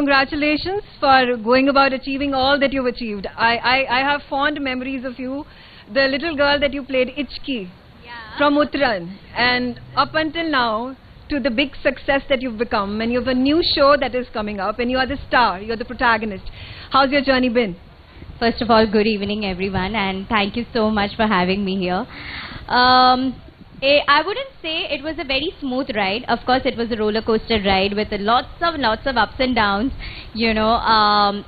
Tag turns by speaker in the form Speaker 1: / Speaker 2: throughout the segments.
Speaker 1: Congratulations for going about achieving all that you've achieved. I have fond memories of you, the little girl that you played, Ichki, from Uttaran, and up until now, to the big success that you've become, and you have a new show that is coming up, and you are the star, you're the protagonist. How's your journey been?
Speaker 2: First of all, good evening everyone, and thank you so much for having me here. I wouldn't say it was a very smooth ride. Of course, it was a roller coaster ride with lots of ups and downs. You know,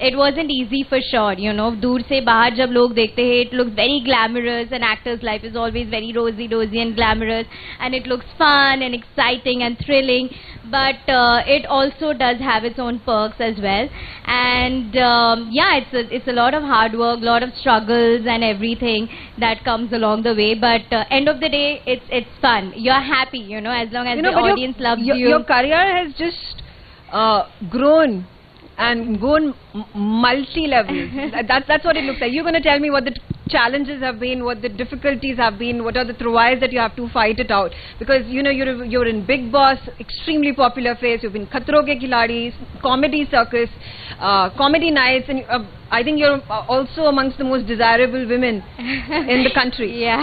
Speaker 2: it wasn't easy for sure. You know, दूर से बाहर जब लोग देखते हैं, it looks very glamorous, and actor's life is always very rosy and glamorous, and it looks fun and exciting and thrilling. But it also does have its own perks as well. And yeah, it's a lot of hard work, lot of struggles and everything that comes along the way. But end of the day, it's fun. You're happy, you know, as long as the audience loves you.
Speaker 1: Your career has just grown and gone multi-level. That's what it looks like. You're going to tell me what the challenges have been, what the difficulties have been, what are the throws that you have to fight it out. Because, you know, you're in Big Boss, extremely popular face. You've been Khatron Ke Khiladi, comedy circus, comedy nights, and I think you're also amongst the most desirable women in the country.
Speaker 2: Yeah.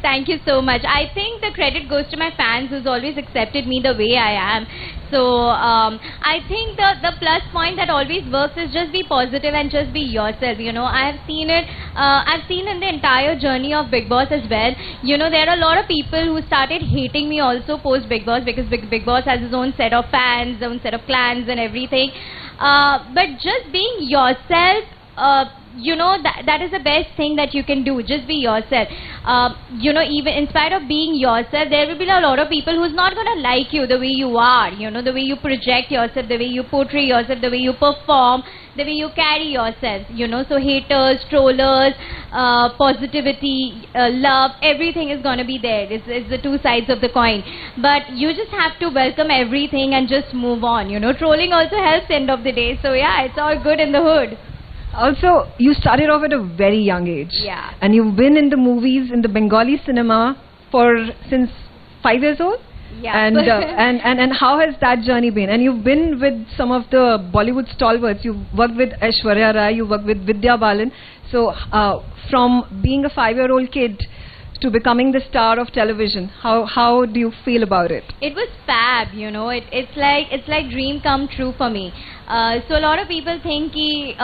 Speaker 2: Thank you so much. I think the credit goes to my fans who's always accepted me the way I am. So I think the plus point that always works is just be positive and just be yourself. You know, I have seen it. I've seen in the entire journey of Big Boss as well. You know, there are a lot of people who started hating me also post Big Boss, because Big Boss has his own set of fans, own set of clans and everything. But just being yourself, you know, that is the best thing that you can do. Just be yourself. You know, even in spite of being yourself, there will be a lot of people who's not going to like you the way you are. You know, the way you project yourself, the way you portray yourself, the way you perform, the way you carry yourself. You know, so haters, trollers, positivity, love, everything is going to be there. It's the two sides of the coin. But you just have to welcome everything and just move on. You know, trolling also helps end of the day. So yeah, it's all good in the hood.
Speaker 1: Also, you started off at a very young age.
Speaker 2: Yeah.
Speaker 1: And you've been in the movies, in the Bengali cinema since 5 years old?
Speaker 2: Yeah.
Speaker 1: And how has that journey been? And you've been with some of the Bollywood stalwarts. You've worked with Aishwarya Rai, you worked with Vidya Balan. So, from being a 5-year-old kid to becoming the star of television, how do you feel about it?
Speaker 2: It was fab, you know. It's like dream come true for me. So a lot of people think ki,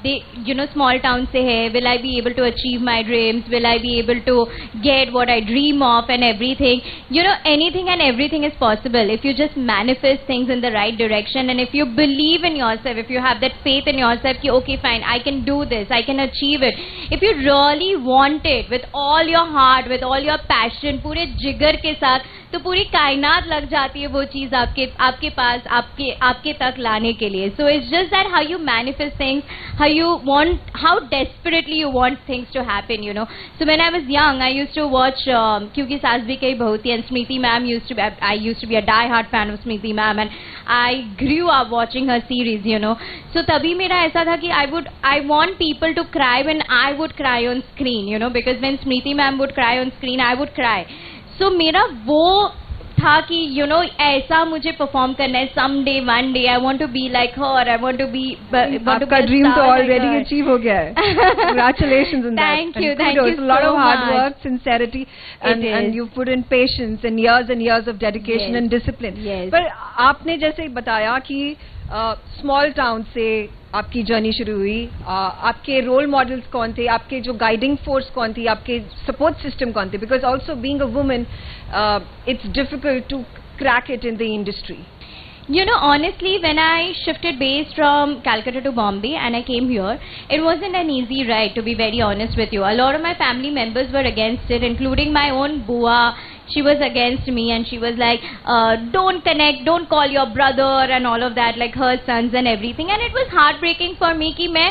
Speaker 2: they, you know, small town se hai, will I be able to achieve my dreams? Will I be able to get what I dream of and everything? You know, anything and everything is possible if you just manifest things in the right direction, and if you believe in yourself, if you have that faith in yourself ki, okay fine, I can do this, I can achieve it. If you really want it with all your heart, with all your passion, पूरे जिगर के साथ, तो पूरी कायनात लग जाती है वो चीज आपके पास आपके तक लाने के लिए. So it's just that how you manifest things, how desperately you want things to happen, you know. So when I was young, I used to watch क्योंकि सास भी कई बहुत ही, and Smriti ma'am I used to be a die-hard fan of Smriti ma'am, and I grew up watching her series, you know. So तभी मेरा ऐसा था कि I want people to cry when I would cry on screen, you know, because when Smriti ma'am would cry on screen, I would cry. So मेरा वो था कि, you know, ऐसा मुझे perform करना है, someday, one day, I want to be like her, I want to be
Speaker 1: आपका dream तो already achieve हो गया है. Congratulations on that.
Speaker 2: Thank you so much.
Speaker 1: It's a lot of hard work, sincerity, and you put in patience and years of dedication and discipline.
Speaker 2: Yes.
Speaker 1: पर आपने जैसे बताया कि small town से आपकी जर्नी शुरू हुई, आपके रोल मॉडल्स कौन थे, आपके जो गाइडिंग फोर्स कौन थी, आपके सपोर्ट सिस्टम कौन थे? Because also being a woman, it's difficult to crack it in the industry.
Speaker 2: You know, honestly, when I shifted base from Calcutta to Bombay and I came here, it wasn't an easy ride, to be very honest with you. A lot of my family members were against it, including my own Bua. She was against me, and she was like, don't connect, don't call your brother and all of that, like her sons and everything. And it was heartbreaking for me कि मैं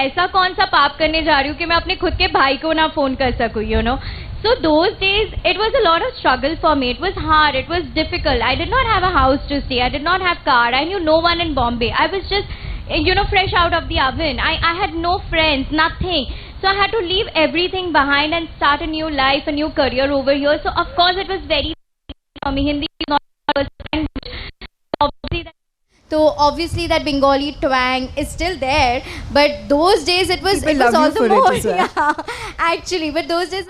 Speaker 2: ऐसा कौन सा पाप करने जा रही हूँ कि मैं अपने खुद के भाई को ना फोन कर सकूँ, you know. So those days, it was a lot of struggle for me. It was hard. It was difficult. I did not have a house to stay. I did not have car. I knew no one in Bombay. I was just, you know, fresh out of the oven. I had no friends, nothing. So I had to leave everything behind and start a new life, a new career over here. So of course, it was very for me. Hindi is not my first language. Obviously,
Speaker 3: So obviously that Bengali twang is still there, but those days it was
Speaker 1: People love
Speaker 3: all
Speaker 1: you
Speaker 3: the
Speaker 1: for it
Speaker 3: more.
Speaker 1: as well.
Speaker 3: Yeah, actually, but those days.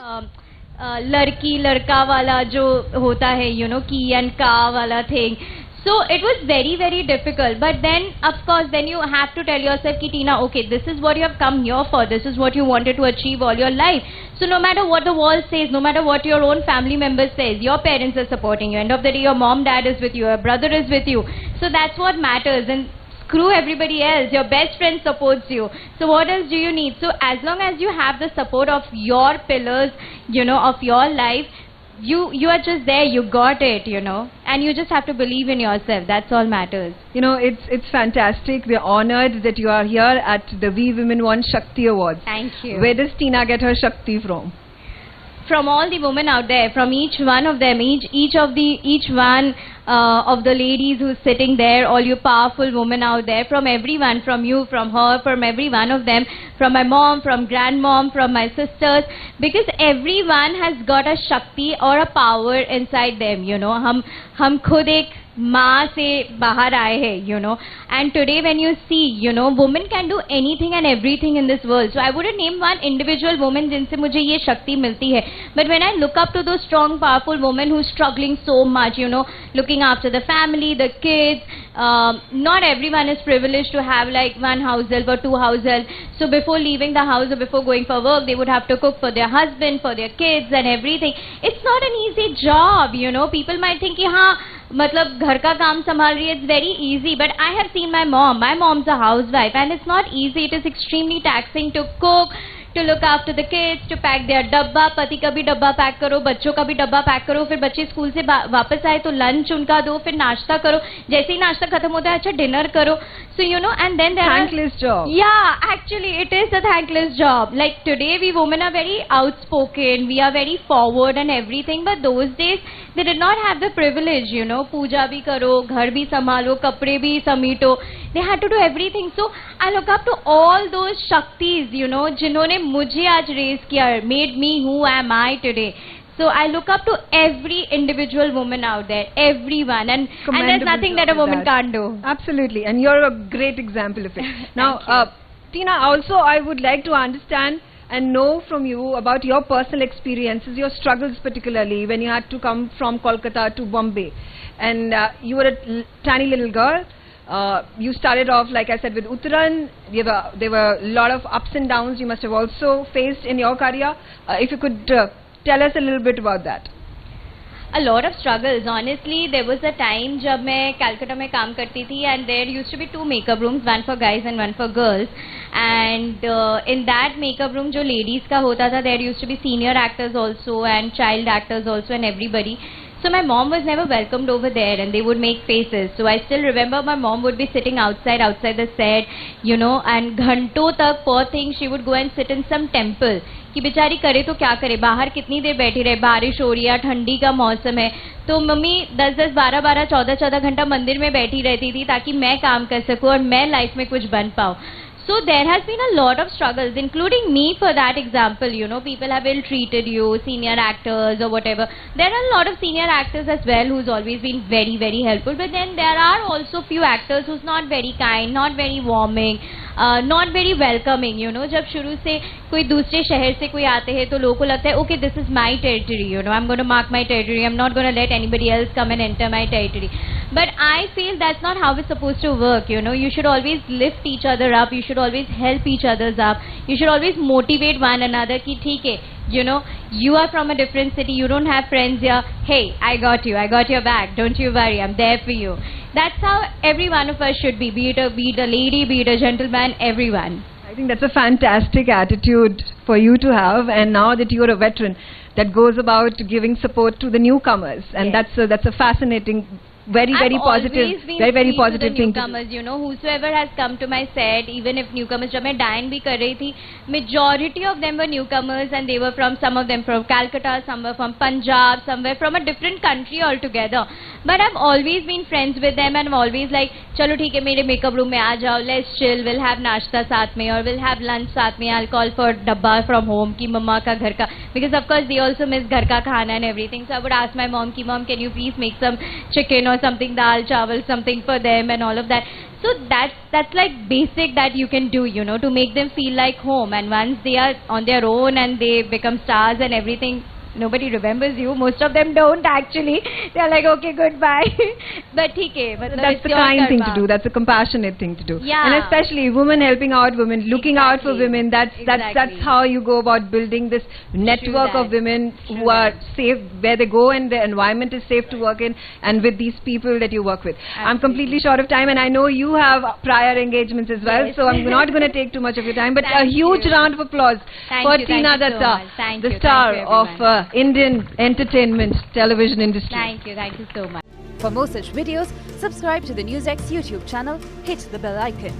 Speaker 2: लड़की लड़का वाला जो होता है, you know, की and का वाला thing. So it was very, very difficult. But then, of course, then you have to tell yourself, ki Tina, okay, this is what you have come here for. This is what you wanted to achieve all your life. So no matter what the wall says, no matter what your own family member says, your parents are supporting you. End of the day, your mom, dad is with you, your brother is with you. So that's what matters. And screw everybody else. Your best friend supports you. So what else do you need? So as long as you have the support of your pillars, you know, of your life, you are just there, you got it, you know, and you just have to believe in yourself. That's all matters.
Speaker 1: You know, it's fantastic. We're honored that you are here at the We Women Want Shakti Awards.
Speaker 2: Thank you.
Speaker 1: Where does Tina get her Shakti from?
Speaker 2: From all the women out there, from each one of them, each one of the ladies who's sitting there, all you powerful women out there, from everyone, from you, from her, from every one of them, from my mom, from grandmom, from my sisters, because everyone has got a Shakti or a power inside them, you know. हम खुद एक माँ से बाहर आए हैं, you know, and today when you see, you know, women can do anything and everything in this world. So I wouldn't name one individual woman जिनसे मुझे ये शक्ति मिलती है, but when I look up to those strong, powerful women who's struggling so much, you know, looking after the family, the kids, not everyone is privileged to have like one house help or two house help. So before leaving the house or before going for work, they would have to cook for their husband, for their kids and everything. It's not an easy job, you know. People might think कि हाँ मतलब घर का काम संभाल रही है, it's very easy, but I have seen my mom's a housewife and it's not easy. It is extremely taxing to cook, to look after the kids, to pack their डब्बा, पति का भी डब्बा पैक करो, बच्चों का भी डब्बा पैक करो, फिर बच्चे स्कूल से वापस आए तो लंच उनका दो, फिर नाश्ता करो, जैसे ही नाश्ता खत्म होता है अच्छा डिनर करो. So you know, and then there
Speaker 1: Thankless job.
Speaker 2: Yeah, actually it is a thankless job. Like today we women are very outspoken, we are very forward and everything, but those days they did not have the privilege, you know. पूजा भी करो, घर भी संभालो, कपड़े भी समेटो. They had to do everything. So I look up to all those Shaktis, you know, जिन्होंने मुझे आज raise किया, made me who am I today. So I look up to every individual woman out there, everyone, and there's nothing that a woman can't do.
Speaker 1: Absolutely, and you're a great example of it. Now, Tina, also I would like to understand and know from you about your personal experiences, your struggles particularly when you had to come from Kolkata to Bombay. And you were a tiny little girl. You started off, like I said, with Uttaran. There were a lot of ups and downs you must have also faced in your career. If you could tell us a little bit about that.
Speaker 2: A lot of struggles. Honestly, there was a time जब मैं Calcutta में काम करती थी and there used to be 2 makeup rooms, one for guys and one for girls. And in that makeup room जो ladies का होता था, there used to be senior actors also and child actors also and everybody. So my mom was never welcomed over there and they would make faces. So I still remember my mom would be sitting outside the set, you know, and घंटों तक, poor thing, she would go and sit in some temple. कि बेचारी करे तो क्या करे, बाहर कितनी देर बैठी रहे, बारिश हो रही है, ठंडी का मौसम है, तो मम्मी 10-10, 12-12, 14-14 घंटा मंदिर में बैठी रहती थी ताकि मैं काम कर सकूं और मैं लाइफ में कुछ बन पाऊं. So there has been a lot of struggles, including me for that example, you know, people have ill-treated you, senior actors or whatever. There are a lot of senior actors as well who's always been very, very helpful, but then there are also few actors who's not very kind, not very warming, not very welcoming, you know. जब शुरू से कोई दूसरे शहर से कोई आते हैं तो लोगों को लगता है okay, this is my territory, you know, I'm going to mark my territory, I'm not going to let anybody else come and enter my territory. But I feel that's not how it's supposed to work, you know. You should always lift each other up, you should always help each others up, you should always motivate one another कि ठीक है, you know, you are from a different city, you don't have friends here, hey, I got you, I got your back, don't you worry, I'm there for you. That's how every one of us should be it a lady, be it a gentleman, everyone.
Speaker 1: I think that's a fantastic attitude for you to have, and now that you're a veteran, that goes about giving support to the newcomers, and
Speaker 2: yes.
Speaker 1: that's a fascinating, very positive thing to do.
Speaker 2: You know, whosoever has come to my set, even if newcomers, जब मैं dine भी कर रही थी, majority of them were newcomers and they were from, some of them from Calcutta, some were from Punjab, some were from a different country altogether. But I've always been friends with them and I'm always like, चलो ठीक है मेरे makeup room में आ जाओ, let's chill, we'll have नाश्ता साथ में or we'll have lunch साथ में, I'll call for डब्बा from home कि मम्मा का घर का, because of course they also miss ghar ka khana and everything. So I would ask my mom, Mom, can you please make some chicken or something, dal, chawal, something for them and all of that. So that's like basic that you can do, to make them feel like home. And once they are on their own and they become stars and everything, nobody remembers you. Most of them don't actually. They're like, okay, goodbye. But okay,
Speaker 1: that's the kind thing to do. That's a compassionate thing to do.
Speaker 2: Yeah.
Speaker 1: And especially women helping out women, looking out for women. That's how you go about building this network of women who are safe where they go and the environment is safe to work in, and with these people that you work with. I'm completely short of time, and I know you have prior engagements as well. So I'm not going to take too much of your time. But a huge round of applause for Tina Dutta, the star of Indian entertainment television industry.
Speaker 2: Thank you so much.
Speaker 4: For more such videos, subscribe to the NewsX YouTube channel, hit the bell icon.